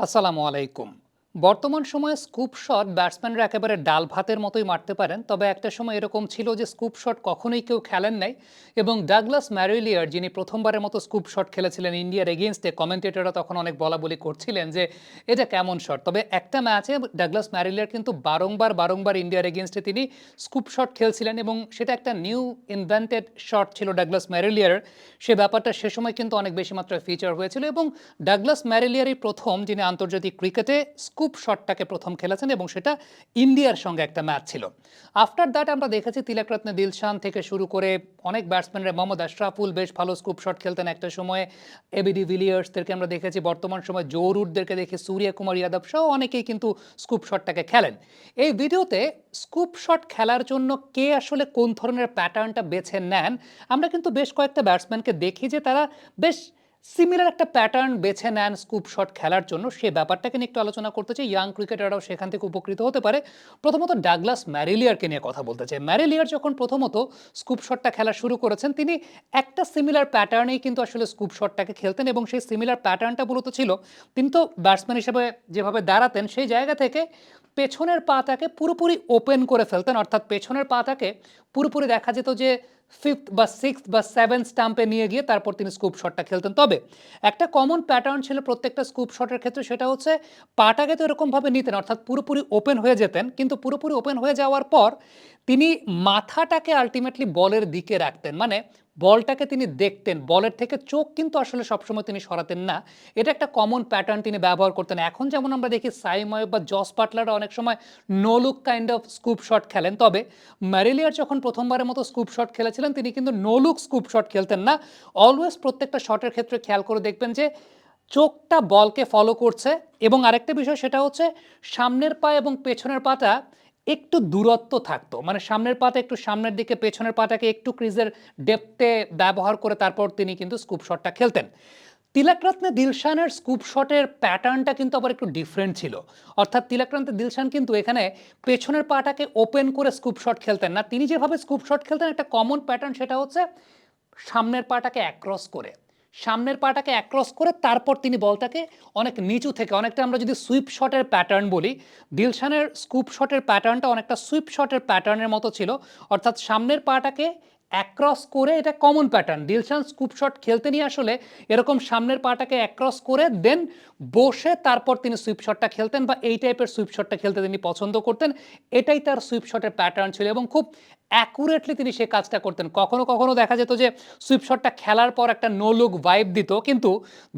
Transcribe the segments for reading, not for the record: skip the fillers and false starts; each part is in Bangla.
আসসালামু আলাইকুম। বর্তমান সময়ে স্কুপ শট ব্যাটসম্যানরা একেবারে ডাল ভাতের মতোই মারতে পারেন, তবে একটা সময় এরকম ছিল যে স্কুপ শট কখনোই কেউ খেলেন নাই। এবং ডাগলাস ম্যারিলিয়ার, যিনি প্রথমবারের মতো স্কুপ শট খেলেছিলেন ইন্ডিয়ার এগেনস্টে, কমেন্টেটররা তখন অনেক বলাবলি করছিলেন যে এটা কেমন শট। তবে একটা ম্যাচে ডাগলাস ম্যারিলিয়ার কিন্তু বারংবার বারংবার ইন্ডিয়ার এগেনস্টে তিনি স্কুপ শট খেলছিলেন, এবং সেটা একটা নিউ ইনভেন্টেড শট ছিল ডাগলাস ম্যারিলিয়ার। সে ব্যাপারটা সে সময় কিন্তু অনেক বেশি মাত্রায় ফিচার হয়েছিল, এবং ডাগলাস ম্যারিলিয়ারই প্রথম যিনি আন্তর্জাতিক ক্রিকেটে স্কুপ শটটাকে প্রথম খেলেছেন, এবং সেটা ইন্ডিয়ার সঙ্গে একটা ম্যাচ ছিল। আফটার দ্যাট আমরা দেখেছি তিলকরত্নে দিলশান থেকে শুরু করে অনেক ব্যাটসম্যানরা, মোহাম্মদ আশরাফুল বেশ ভালো স্কুপ শট খেলতেন একটা সময়ে, এবিডি ভিলিয়ার্সদেরকে আমরা দেখেছি, বর্তমান সময় জো রুটদেরকে দেখি, সূর্য কুমার যাদব সহ অনেকেই কিন্তু স্কুপ শটটাকে খেলেন। এই ভিডিওতে স্কুপ শট খেলার জন্য কে আসলে কোন ধরনের প্যাটার্নটা বেছে নেন, আমরা কিন্তু বেশ কয়েকটা ব্যাটসম্যানকে দেখি যে তারা বেশ সিমিলার একটা প্যাটার্ন বেছে নেন স্কুপ শট খেলার জন্য। সে ব্যাপারটাকে নিয়ে একটু আলোচনা করতে চাই, ইয়াং ক্রিকেটাররাও সেখান থেকে উপকৃত হতে পারে। প্রথমত ডাগলাস ম্যারিলিয়ারকে নিয়ে কথা বলতে চাই। ম্যারিলিয়ার যখন প্রথমত স্কুপ শটটা খেলা শুরু করেছেন, তিনি একটা সিমিলার প্যাটার্নেই কিন্তু আসলে স্কুপ শটটাকে খেলতেন, এবং সেই সিমিলার প্যাটার্নটা মূলত ছিল, তিনি তো ব্যাটসম্যান হিসেবে যেভাবে দাঁড়াতেন সেই জায়গা থেকে পেছনের পাটাকে পুরোপুরি ওপেন করে ফেলতেন, অর্থাৎ পেছনের পাটাকে পুরোপুরি দেখা যেত যে ফিফথ বা সিক্সথ বা সেভেন স্টাম্পে নিয়ে গিয়ে তারপর তিনি স্কুপ শটটা খেলতেন। তবে একটা কমন প্যাটার্ন ছিল প্রত্যেকটা স্কুপ শটের ক্ষেত্রে, সেটা হচ্ছে পাটাকে তো এরকমভাবে নিতেন, অর্থাৎ পুরোপুরি ওপেন হয়ে যেতেন, কিন্তু পুরোপুরি ওপেন হয়ে যাওয়ার পর তিনি মাথাটাকে আলটিমেটলি বলের দিকে রাখতেন, মানে বলটাকে তিনি দেখতেন, বলের থেকে চোখ কিন্তু আসলে সবসময় তিনি সরাতেন না। এটা একটা কমন প্যাটার্ন তিনি ব্যবহার করতেন। এখন যেমন আমরা দেখি সাইম আইয়ুব বা জস বাটলাররা অনেক সময় no look kind of scoop shot খেলেন, তবে ম্যারিলিয়ার যখন প্রথমবারের মতো স্কুপ শট খেলেছিলেন, তিনি কিন্তু নো লুক স্কুপ শট খেলতেন না। অলওয়েজ প্রত্যেকটা শটের ক্ষেত্রে খেয়াল করে দেখবেন যে চোখটা বলকে ফলো করছে, এবং আরেকটা বিষয় সেটা হচ্ছে সামনের পা এবং পেছনের পাটা একটু দূরত্ব থাকতো, মানে সামনের পাটা একটু সামনের দিকে, পেছনের পাটাকে একটু ক্রিজের ডেপথে ব্যবহার করে তারপর তিনি কিন্তু স্কুপ শটটা খেলতেন। তিলকরত্নে দিলশানের স্কুপ শটের প্যাটার্নটা কিন্তু আবার একটু ডিফারেন্ট ছিল, অর্থাৎ তিলকরত্নে দিলশান কিন্তু এখানে পেছনের পাটাকে ওপেন করে স্কুপ শট খেলতেন না। তিনি যেভাবে স্কুপ শট খেলতেন একটা কমন প্যাটার্ন, সেটা হচ্ছে সামনের পাটাকে অ্যাক্রস করে, সামনের পাটাকে অ্যাক্রস করে তারপর তিনি বলটাকে অনেক নিচু থেকে, অনেকটা আমরা যদি সুইপ শটের প্যাটার্ন বলি, দিলশানের স্কুপ শটের প্যাটার্নটা অনেকটা সুইপ শটের প্যাটার্নের মতো ছিল, অর্থাৎ সামনের পাটাকে অ্যাক্রস করে, এটা common pattern. Dilshan scoop shot খেলতে নিয়ে আসলে এরকম সামনের পাটাকে অ্যাক্রস করে দেন বসে তারপর তিনি সুইপ শটটা খেলতেন, বা এই টাইপের সুইপ শটটা খেলতে তিনি পছন্দ করতেন। এটাই তার সুইপ শটের প্যাটার্ন ছিল, এবং খুব অ্যাকুরেটলি তিনি সে কাজটা করতেন। কখনো কখনো দেখা যেত যে সুইপ শটটা খেলার পর একটা নো লুক ভাইব দিত, কিন্তু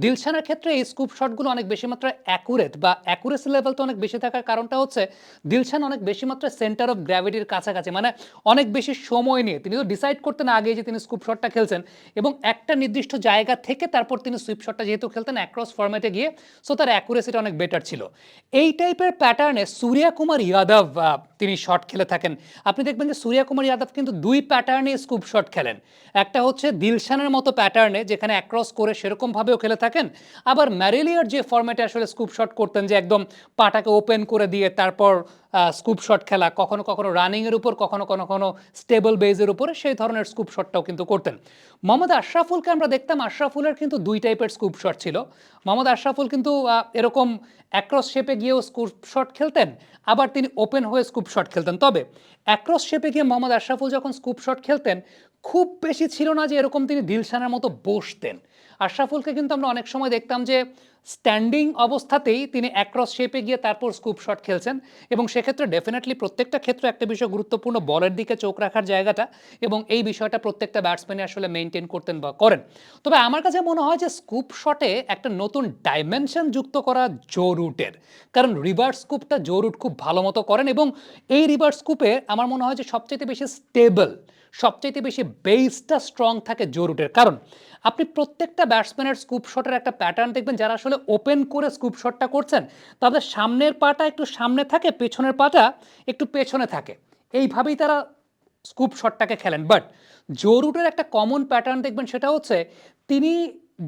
দিলশানের ক্ষেত্রে এই স্কুপ শটগুলো অনেক বেশি মাত্রায় অ্যাকুরেট, বা অ্যাকুরেসি লেভেলটা অনেক বেশি থাকার কারণটা হচ্ছে দিলশান অনেক বেশি মাত্রায় সেন্টার অফ গ্র্যাভিটির কাছাকাছি, মানে অনেক বেশি সময় নিয়ে তিনি তো ডিসাইড করতেন আগে যে তিনি স্কুপ শটটা খেলছেন, এবং একটা নির্দিষ্ট জায়গা থেকে তারপর তিনি সুইপ শটটা যেহেতু খেলতেন অ্যাক্রস ফরম্যাটে গিয়ে, সো তার অ্যাকুরেসিটা অনেক বেটার ছিল। এই টাইপের প্যাটার্নে সূর্য কুমার যাদব তিনি শট খেলে থাকেন। আপনি দেখবেন যে সূর্য কুমার যাদব কিন্তু দুই প্যাটার্নে স্কুপ শট খেলেন, একটা হচ্ছে দিলশানের মতো প্যাটার্নে যেখানে অ্যাক্রস করে সেরকমভাবেও খেলে থাকেন, আবার ম্যারিলিয়ার যে ফরম্যাটে আসলে স্কুপ শট করতেন, যে একদম পাটাকে ওপেন করে দিয়ে তারপর স্কুপ শট খেলা, কখনো কখনো রানিংয়ের উপর, কখনো কখনো স্টেবল বেজের উপরে, সেই ধরনের স্কুপ শটটাও কিন্তু করতেন। মোহাম্মদ আশরাফুলকে আমরা দেখতাম, আশরাফুলের কিন্তু দুই টাইপের স্কুপ শট ছিল। মোহাম্মদ আশরাফুল কিন্তু এরকম অ্যাক্রস শেপে গিয়েও স্কুপ শট খেলতেন, আবার তিনি ওপেন হয়ে স্কুপ শট খেলতেন। তবে অ্যাক্রস শেপে গিয়ে মোহাম্মদ আশরাফুল যখন স্কুপ শট খেলতেন, খুব বেশি ছিল না যে এরকম তিনি দিলশানের মতো বসতেন। আশরাফুলকে কিন্তু আমরা অনেক সময় দেখতাম যে স্ট্যান্ডিং অবস্থাতেই তিনি অ্যাক্রস শেপে গিয়ে তারপর স্কুপ শট খেলছেন, এবং সেক্ষেত্রে ডেফিনেটলি প্রত্যেকটা ক্ষেত্রে একটা বিষয় গুরুত্বপূর্ণ, বলের দিকে চোখ রাখার জায়গাটা, এবং এই বিষয়টা প্রত্যেকটা ব্যাটসম্যানই আসলে মেনটেন করতেন বা করেন। তবে আমার কাছে মনে হয় যে স্কুপ শটে একটা নতুন ডাইমেনশন যুক্ত করা জো রুটের, কারণ রিভার্স স্কুপটা জো রুট খুব ভালো মতো করেন, এবং এই রিভার্স স্কুপে আমার মনে হয় যে সবচেয়ে বেশি স্টেবল, সবচেয়ে বেশি বেসটা স্ট্রং থাকে জো রুটের। কারণ আপনি প্রত্যেকটা ব্যাটসম্যানের স্কুপ শটের একটা প্যাটার্ন দেখবেন, যারা আসলে ওপেন করে স্কুপ শটটা করছেন তাদের সামনের পাটা একটু সামনে থাকে, পেছনের পাটা একটু পেছনে থাকে, এইভাবেই তারা স্কুপ শটটাকে খেলেন। বাট জো রুটের একটা কমন প্যাটার্ন দেখবেন, সেটা হচ্ছে তিনি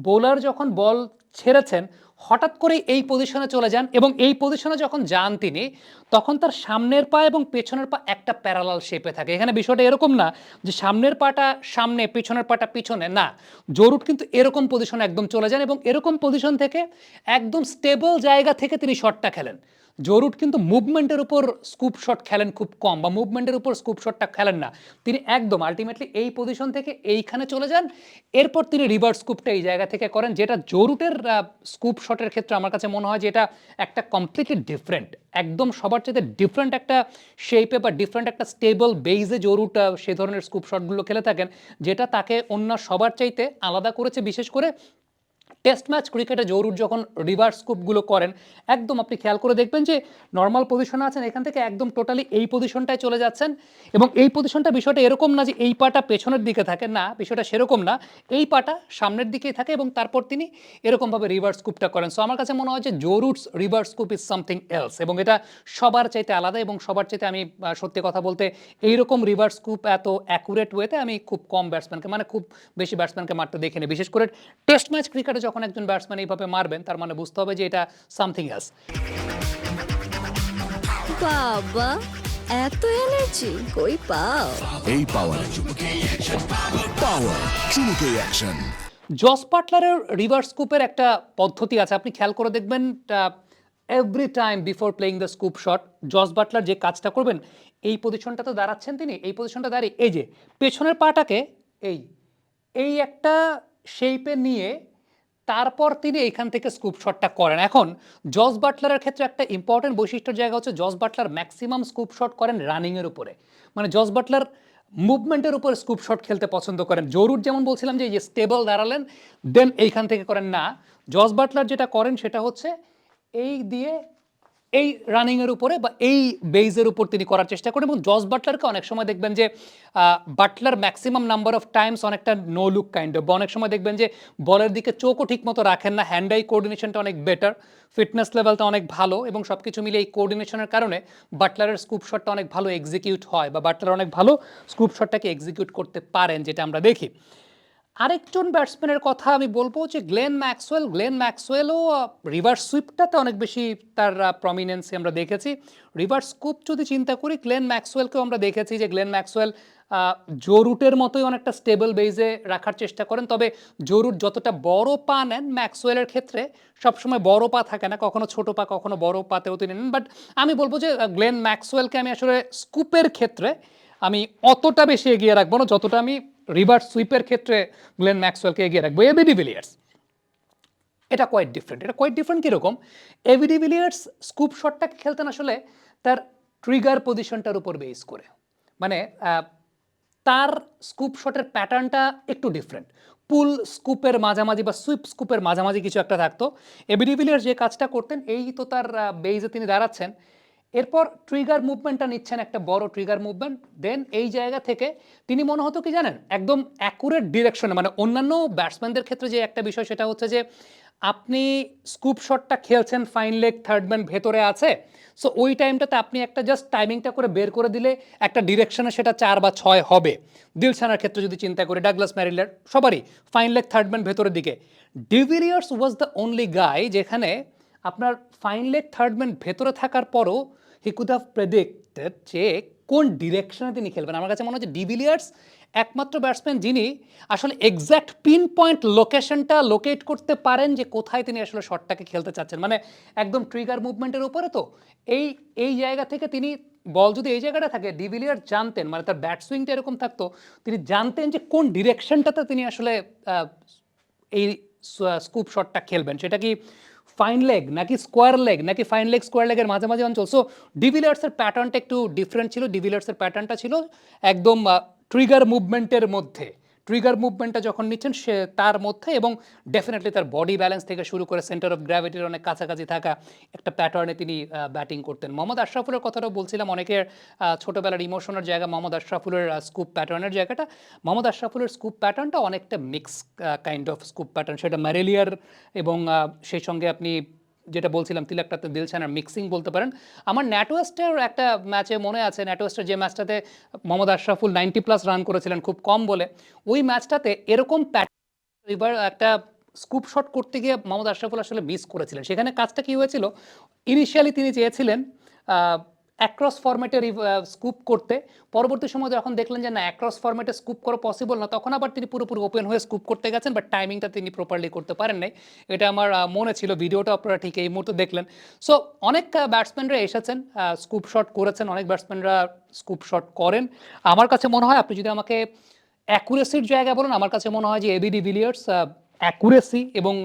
বোলার যখন বল ছেড়েছেন, হঠাৎ করে এই পজিশনে চলে যান এবং এই পজিশনে যখন যান তিনি তখন তার সামনের পা এবং পেছনের পা একটা প্যারালাল শেপে থাকে। এখানে বিষয়টা এরকম না যে সামনের পাটা সামনে পেছনের পাটা পিছনে, না, জরুর কিন্তু এরকম পজিশনে একদম চলে যান এবং এরকম পজিশন থেকে একদম স্টেবল জায়গা থেকে তিনি শটটা খেলেন। জরুট কিন্তু মুভমেন্টের উপর স্কুপ শট খেলেন খুব কম, বা মুভমেন্টের উপর স্কুপ শটটা খেলেন না। তিনি একদম আলটিমেটলি এই পজিশন থেকে এইখানে চলে যান, এরপর তিনি রিভার্স স্কুপটা এই জায়গা থেকে করেন, যেটা জরুটের স্কুপ শটের ক্ষেত্রে আমার কাছে মনে হয় যে এটা একটা কমপ্লিটলি ডিফারেন্ট, একদম সবার চাইতে ডিফারেন্ট একটা শেপে বা ডিফারেন্ট একটা স্টেবল বেইজে জরুট সে ধরনের স্কুপ শটগুলো খেলে থাকেন, যেটা তাকে অন্য সবার চাইতে আলাদা করেছে। বিশেষ করে টেস্ট ম্যাচ ক্রিকেটে জরুর যখন রিভার্স স্কুপগুলো করেন, একদম আপনি খেয়াল করে দেখবেন যে নর্মাল পজিশনে আছেন, এখান থেকে একদম টোটালি এই পজিশনটায় চলে যাচ্ছেন এবং এই পজিশনটা বিষয়টা এরকম না যে এই পাটা পেছনের দিকে থাকে, না, বিষয়টা সেরকম না, এই পাটা সামনের দিকেই থাকে এবং তারপর তিনি এরকমভাবে রিভার্স স্কুপটা করেন। সো আমার কাছে মনে হয় যে জরুরস reverse scoop is something else এবং এটা সবার চাইতে আলাদা এবং সবার চাইতে আমি সত্যি কথা বলতে এইরকম রিভার্স স্কুপ এত অ্যাকুরেট ওয়েতে আমি খুব কম ব্যাটসম্যানকে, মানে খুব বেশি ব্যাটসম্যানকে মারতে দেখিনি। বিশেষ করে টেস্ট ম্যাচ ক্রিকেটে যখন একজন ব্যাটসম্যান এইভাবে মারবেন, তার মানে বুঝতে হবে যে এটা সামথিং এলস। বাবা, এত এনার্জি কই পাও? এই পাওয়ার চুমুকে অ্যাকশন। জস বাটলারের রিভার্স স্কুপের একটা পদ্ধতি আছে, আপনি খেয়াল করে দেখবেন every time before playing the scoop shot Jos Buttler যে কাজটা করবেন, এই পজিশনটাতে দাঁড়াচ্ছেন তিনি, এই পজিশনটা দাঁড়িয়ে এই যে পেছনের পাটাকে এই এই একটা শেপে নিয়ে তারপর তিনি এইখান থেকে স্কুপ শটটা করেন। এখন জস বাটলারের ক্ষেত্রে একটা ইম্পর্টেন্ট বৈশিষ্ট্যের জায়গা হচ্ছে Jos Buttler maximum scoop shot করেন রানিংয়ের উপরে, মানে জস বাটলার মুভমেন্টের উপর স্কুপ শট খেলতে পছন্দ করেন। জরুর যেমন বলছিলাম যে স্টেবল দাঁড়ালেন দেন এইখান থেকে করেন, না, জস বাটলার যেটা করেন সেটা হচ্ছে এই দিয়ে এই রানিংয়ের উপরে বা এই বেইজের উপর তিনি করার চেষ্টা করেন। এবং জস বাটলারকে অনেক সময় দেখবেন যে Butler maximum number of times অনেকটা নো লুক কাইন্ড অফ, বা অনেক সময় দেখবেন যে বলের দিকে চোখও ঠিক মতো রাখেন না, হ্যান্ড আই কোঅর্ডিনেশনটা অনেক বেটার, ফিটনেস লেভেলটা অনেক ভালো এবং সব কিছু মিলে এই কোঅর্ডিনেশনের কারণে বাটলারের স্কুপ শটটা অনেক ভালো এক্সিকিউট হয় বা বাটলার অনেক ভালো স্কুপ শটটাকে এক্সিকিউট করতে পারেন, যেটা আমরা দেখি। আরেকজন ব্যাটসম্যানের কথা আমি বলবো যে গ্লেন ম্যাক্সওয়েল। গ্লেন ম্যাক্সওয়েলও রিভার্স সুইপটাতে অনেক বেশি তার প্রমিনেন্সি আমরা দেখেছি। রিভার্স স্কুপ যদি চিন্তা করি, গ্লেন ম্যাক্সওয়েলকেও আমরা দেখেছি যে গ্লেন ম্যাক্সওয়েল জো রুটের মতোই অনেকটা স্টেবল বেইজে রাখার চেষ্টা করেন, তবে জো রুট যতটা বড় পা নেন ম্যাক্সওয়েলের ক্ষেত্রে সবসময় বড় পা থাকে না, কখনো ছোট পা কখনো বড় পাতেও তিনি নেন। বাট আমি বলবো যে গ্লেন ম্যাক্সওয়েলকে আমি আসলে স্কুপের ক্ষেত্রে আমি অতটা বেশি এগিয়ে রাখবো না যতটা আমি রিভার্স সুইপের ক্ষেত্রে গ্লেন ম্যাক্সওয়েলকে এগিয়ে রাখবো। এবি ডিভিলিয়ার্স এটা কোয়াইট ডিফারেন্ট। এটা কোয়াইট ডিফারেন্ট কীরকম? এবি ডিভিলিয়ার্স স্কুপ শটটাকে খেলতেন আসলে তার ট্রিগার পজিশনটার উপর বেস করে, মানে তার স্কুপ শটের প্যাটার্নটা একটু ডিফারেন্ট, পুল স্কুপের মাঝামাঝি বা সুইপ স্কুপের মাঝামাঝি কিছু একটা থাকতো। এবি ডিভিলিয়ার্স যে কাজটা করতেন, এই তো তার বেইজে তিনি দাঁড়াচ্ছেন, এরপর ট্রিগার মুভমেন্টটা নিচ্ছেন, একটা বড় ট্রিগার মুভমেন্ট, দেন এই জায়গা থেকে তিনি মনে হতো কি জানেন, একদম অ্যাকুরেট ডিরেকশনে, মানে অন্যান্য ব্যাটসম্যানদের ক্ষেত্রে যে একটা বিষয় সেটা হচ্ছে যে আপনি স্কুপ শটটা খেলছেন, ফাইন লেগ থার্ড ম্যান ভেতরে আছে, সো ওই টাইমটাতে আপনি একটা জাস্ট টাইমিংটা করে বের করে দিলে একটা ডিরেকশনে সেটা 4 বা 6 হবে। দিলশানার ক্ষেত্রে যদি চিন্তা করি, ডাগলাস ম্যারিলার, সবারই ফাইন লেগ থার্ড ম্যান ভেতরের দিকে। ডিভিলিয়ার্স ওয়াজ দ্য অনলি গাই যেখানে আপনার ফাইন লেগ থার্ড ম্যান ভেতরে থাকার পরও হি কুড হ্যাভ প্রেডিক্টেড যে কোন ডিরেকশনে তিনি খেলবেন। আমার কাছে মনে হচ্ছে ডিভিলিয়ার্স একমাত্র ব্যাটসম্যান যিনি আসলে এক্স্যাক্ট পিন পয়েন্ট লোকেশনটা লোকেট করতে পারেন যে কোথায় তিনি আসলে শটটাকে খেলতে চাচ্ছেন, মানে একদম ট্রিগার মুভমেন্টের উপরে। তো এই এই জায়গা থেকে তিনি বল যদি এই জায়গাটা থাকে, ডিভিলিয়ার জানতেন, মানে তার ব্যাট সুইংটা এরকম থাকতো, তিনি জানতেন যে কোন ডিরেকশনটাতে তিনি আসলে এই স্কুপ শটটা খেলবেন, সেটা কি ফাইন লেগ নাকি স্কোয়ার লেগ নাকি ফাইন লেগ স্কোয়ার লেগের মাঝামাঝি অঞ্চল। সো ডিভিলিয়ার্সের প্যাটার্নটা একটু ডিফারেন্ট ছিল। ডিভিলিয়ার্সের প্যাটার্নটা ছিল একদম ট্রিগার মুভমেন্টের মধ্যে, ট্রিগার মুভমেন্টটা যখন নিচ্ছেন সে তার মধ্যে, এবং ডেফিনেটলি তার বডি ব্যালেন্স থেকে শুরু করে সেন্টার অফ গ্র্যাভিটির অনেক কাছাকাছি থাকা একটা প্যাটার্নে তিনি ব্যাটিং করতেন। মোহাম্মদ আশরাফুলের কথাটাও বলছিলাম, অনেকের ছোটোবেলার ইমোশনের জায়গা মোহাম্মদ আশরাফুলের স্কুপ প্যাটার্নের জায়গাটা। মোহাম্মদ আশরাফুলের স্কুপ প্যাটার্নটা অনেকটা mix kind of scoop pattern, সেটা ম্যারেলিয়ার এবং সেই সঙ্গে আপনি যেটা বলছিলাম তিলকটাতে দিলশানার মিক্সিং বলতে পারেন। আমার ন্যাটওয়েস্টের একটা ম্যাচে মনে আছে, ন্যাটওয়েস্টের যে ম্যাচটাতে মোহাম্মদ আশরাফুল 90+ রান করেছিলেন খুব কম বলে, ওই ম্যাচটাতে এরকম প্যাটার্ন এবার একটা স্কুপ শট করতে গিয়ে মোহাম্মদ আশরাফুল আসলে মিস করেছিলেন। সেখানে কাজটা কি হয়েছিল, ইনিশিয়ালি তিনি চেয়েছিলেন অ্যাক্রস ফরম্যাটে স্কুপ করতে, পরবর্তী সময় যখন দেখলেন যে না অ্যাক্রস ফরম্যাটে স্কুপ করা পসিবল না, তখন আবার তিনি পুরোপুরি ওপেন হয়ে স্কুপ করতে গেছেন, বাট টাইমিংটা তিনি প্রপারলি করতে পারেন নাই। এটা আমার মনে ছিল, ভিডিওটা আপনারা ঠিক এই মুহূর্তে দেখলেন। সো অনেক ব্যাটসম্যানরা এসেছেন, স্কুপ শট করেছেন, অনেক ব্যাটসম্যানরা স্কুপ শট করেন। আমার কাছে মনে হয়, আপনি যদি আমাকে অ্যাকুরেসির জায়গা বলুন, আমার কাছে মনে হয় যে এবি ডিভিলিয়ার্স অ্যাকুরেসি এবং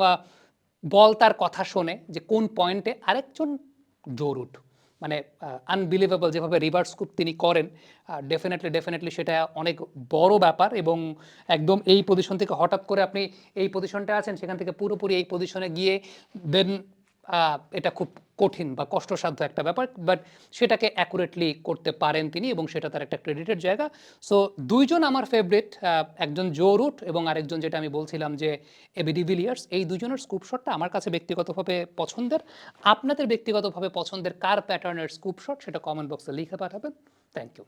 বল তার কথা শোনে যে কোন পয়েন্টে, আরেকজন জো রুট, মানে আনবিলিভেবল যেভাবে রিভার্স স্কুপ তিনি করেন, ডেফিনেটলি সেটা অনেক বড় ব্যাপার। এবং একদম এই পজিশন থেকে হঠাৎ করে আপনি এই পজিশনটা আছেন, সেখান থেকে পুরোপুরি এই পজিশনে গিয়ে দেন এটা খুব কঠিন বা কষ্টসাধ্য একটা ব্যাপার, বাট সেটাকে অ্যাকুরেটলি করতে পারেন তিনি, এবং সেটা তার একটা ক্রেডিটের জায়গা। সো দুইজন আমার ফেভারিট, একজন জো রুট এবং আরেকজন যেটা আমি বলছিলাম যে এবি ডিভিলিয়ার্স, এই দুজনের স্কুপ শটটা আমার কাছে ব্যক্তিগতভাবে পছন্দের। আপনাদের ব্যক্তিগতভাবে পছন্দের কার প্যাটার্নের স্কুপ শট, সেটা কমেন্ট বক্সে লিখে পাঠাবেন। Thank you.